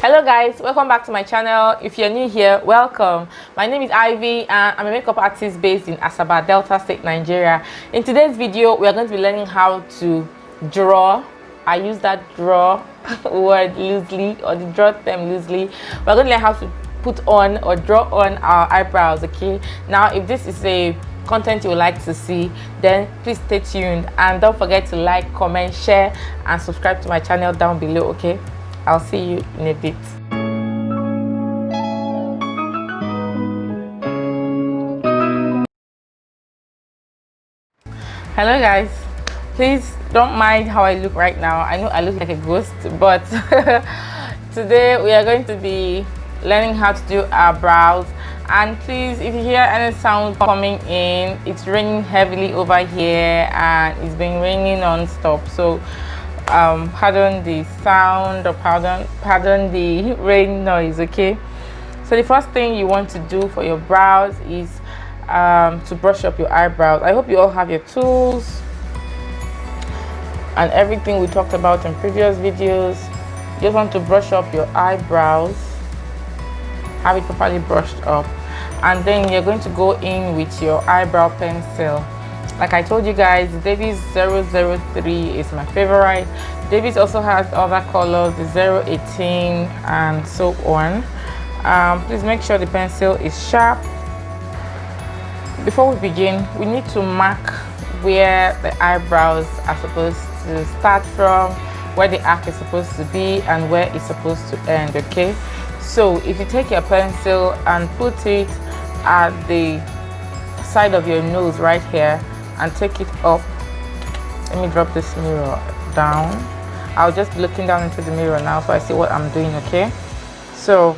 Hello guys, welcome back to my channel. If you're new here, welcome. My name is Ivy and I'm a makeup artist based in Asaba, Delta State, Nigeria. In today's video, we are going to be learning how to draw. I use that draw word loosely, or the draw term loosely. We're going to learn how to put on or draw on our eyebrows, okay? Now, if this is a content you would like to see, then please stay tuned and don't forget to like, comment, share and subscribe to my channel down below, okay? I'll see you in a bit. Hello guys, please don't mind how I look right now. I know I look like a ghost, but today we are going to be learning how to do our brows. And please, if you hear any sound coming in, it's raining heavily over here and it's been raining non-stop, so pardon the sound or pardon the rain noise, okay? So the first thing you want to do for your brows is to brush up your eyebrows. I hope you all have your tools and everything we talked about in previous videos. You just want to brush up your eyebrows, have it properly brushed up, and then you're going to go in with your eyebrow pencil. Like I told you guys, the Davies 003 is my favorite. Davies also has other colors, the 018 and so on. Please make sure the pencil is sharp. Before we begin, we need to mark where the eyebrows are supposed to start from, where the arc is supposed to be, and where it's supposed to end, okay? So if you take your pencil and put it at the side of your nose right here, and take it up. Let me drop this mirror down. I'll just be looking down into the mirror now so I see what I'm doing, okay? So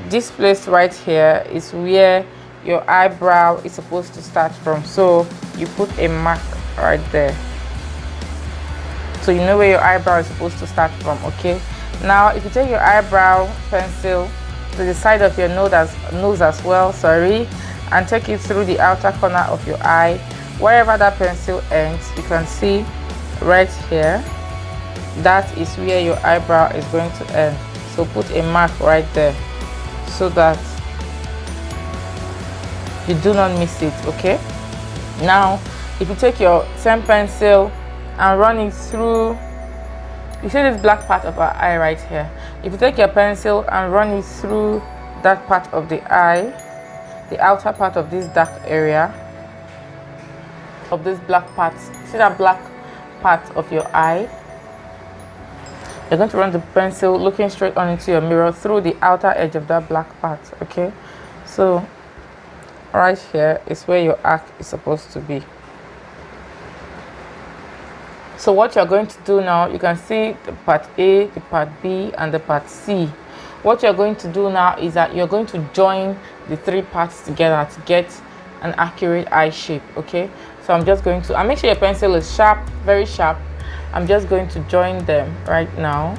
this place right here is where your eyebrow is supposed to start from, so you put a mark right there so you know where your eyebrow is supposed to start from, okay? Now if you take your eyebrow pencil to the side of your nose as well, and take it through the outer corner of your eye, wherever that pencil ends, you can see right here, that is where your eyebrow is going to end. So put a mark right there so that you do not miss it, okay? Now if you take your same pencil and run it through, you see this black part of our eye right here. If you take your pencil and run it through that part of the eye, the outer part of this dark area of this black part, see that black part of your eye, you're going to run the pencil looking straight on into your mirror through the outer edge of that black part, okay? So right here is where your arc is supposed to be. So what you're going to do now, you can see the part A, the part B and the part C. What you're going to do now is that you're going to join the three parts together to get an accurate eye shape, okay? So I'm just going to, and make sure your pencil is sharp, very sharp. I'm just going to join them right now.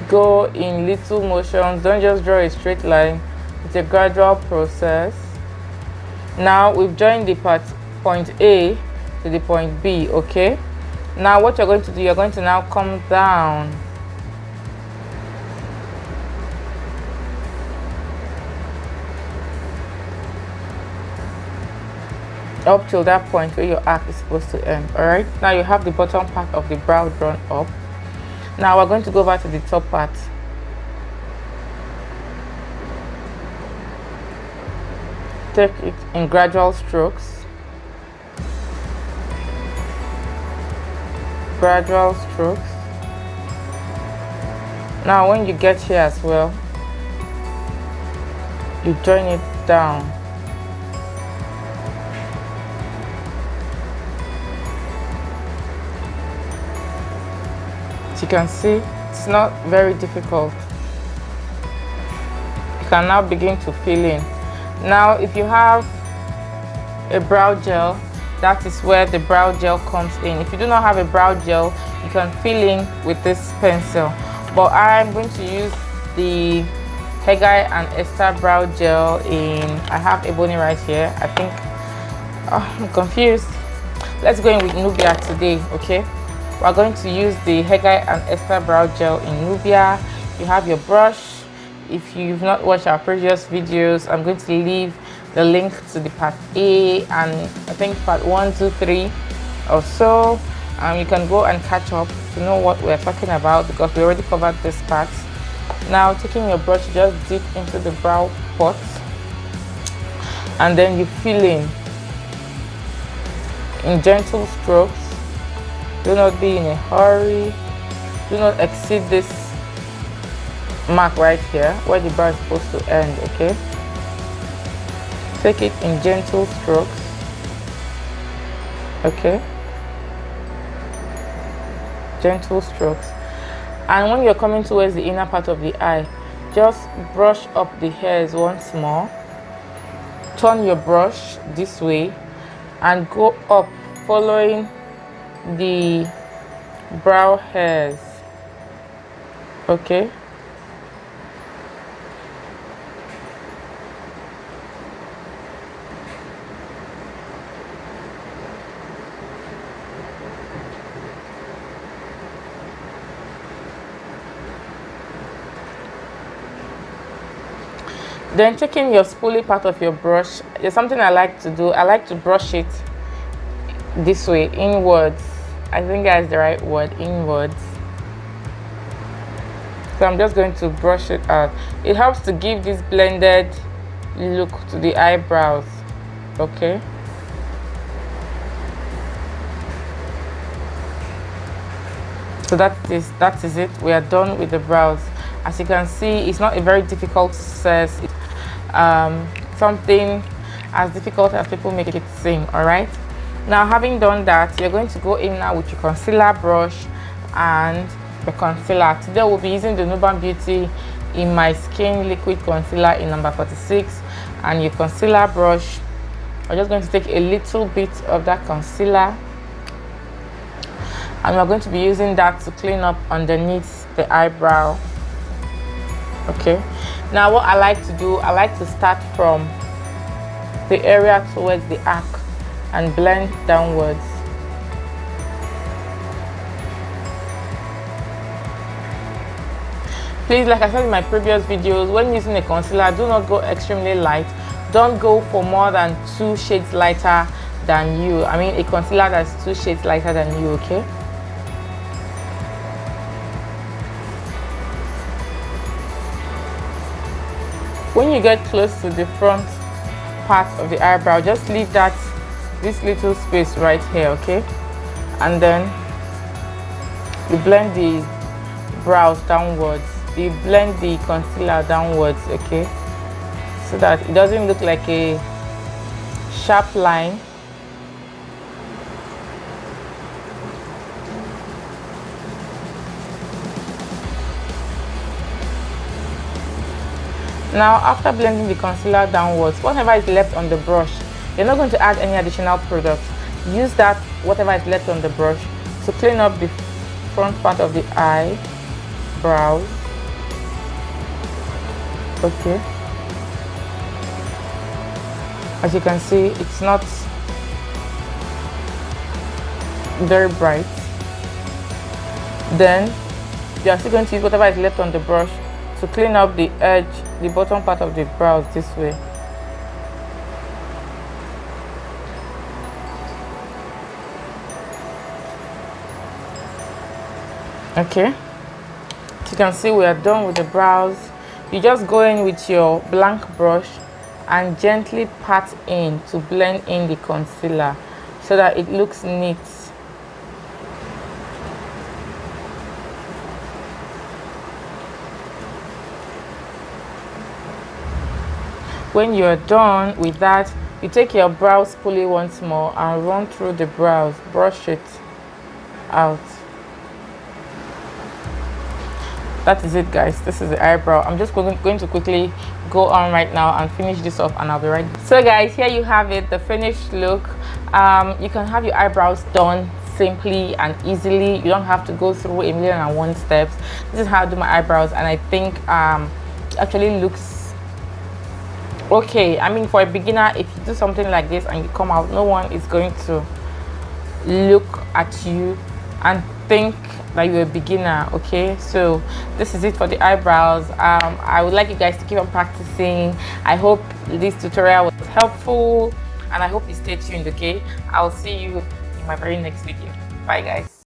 Go in little motions, don't just draw a straight line. It's a gradual process. Now we've joined the point A to the point B, okay? Now what you're going to do, you're going to now come down up till that point where your arc is supposed to end. All right, now you have the bottom part of the brow drawn up. Now we're going to go over to the top part. Take it in gradual strokes. Gradual strokes. Now when you get here as well, you join it down. As you can see, it's not very difficult. You can now begin to fill in. Now if you have a brow gel, that is where the brow gel comes in. If you do not have a brow gel, you can fill in with this pencil, but I'm going to use the Hegai and Esther brow gel in, I have Ebony right here, I think. Oh, I'm confused. let's go in with Nubia today. Okay, we're going to use the Hegai and Esther brow gel in Nubia. You have your brush. If you've not watched our previous videos, I'm going to leave the link to the part A and I think part 1, 2, 3 or so. You can go and catch up to know what we're talking about, because we already covered this part. Now, taking your brush, just dip into the brow pot, and then you fill in gentle strokes. Do not be in a hurry. Do not exceed this mark right here where the brow is supposed to end. Okay, take it in gentle strokes. Okay, gentle strokes. And when you're coming towards the inner part of the eye, just brush up the hairs once more. Turn your brush this way and go up following the brow hairs. Okay, then taking your spoolie part of your brush, there's something I like to do. I like to brush it this way, inwards. I think that's the right word, inwards. So I'm just going to brush it out. It helps to give this blended look to the eyebrows. Okay, so that is it. We are done with the brows. As you can see, it's not a very difficult process. Something as difficult as people make it seem. All right, now having done that, you're going to go in now with your concealer brush and the concealer. Today we'll be using the Nuban Beauty In My Skin liquid concealer in number 46, and your concealer brush, I'm just going to take a little bit of that concealer and we're going to be using that to clean up underneath the eyebrow. Okay, now what I like to do, I like to start from the area towards the arc and blend downwards. Please, like I said in my previous videos, when using a concealer, do not go extremely light. Don't go for more than 2 shades lighter than you. I mean a concealer that's 2 shades lighter than you. Okay, when you get close to the front part of the eyebrow, just leave this little space right here. Okay, and then you blend the brows downwards. You blend the concealer downwards. Okay, so that it doesn't look like a sharp line. Now, after blending the concealer downwards, whatever is left on the brush, you're not going to add any additional product. Use that whatever is left on the brush to clean up the front part of the eyebrows. Okay, as you can see, it's not very bright. Then you are still going to use whatever is left on the brush to clean up the edge, the bottom part of the brows this way. Okay, as you can see, we are done with the brows. You just go in with your blank brush and gently pat in to blend in the concealer so that it looks neat. When you're done with that, you take your brow spoolie once more and run through the brows, brush it out. That is it, guys. This is the eyebrow. I'm just going to quickly go on right now and finish this off, and I'll be right back. So guys, here you have it, the finished look. You can have your eyebrows done simply and easily. You don't have to go through 1,000,001 steps. This is how I do my eyebrows, and I think it actually looks okay. I mean, for a beginner, if you do something like this and you come out, no one is going to look at you and think that you're a beginner. Okay, so this is it for the eyebrows. I would like you guys to keep on practicing. I hope this tutorial was helpful, and I hope you stay tuned. Okay, I'll see you in my very next video. Bye guys.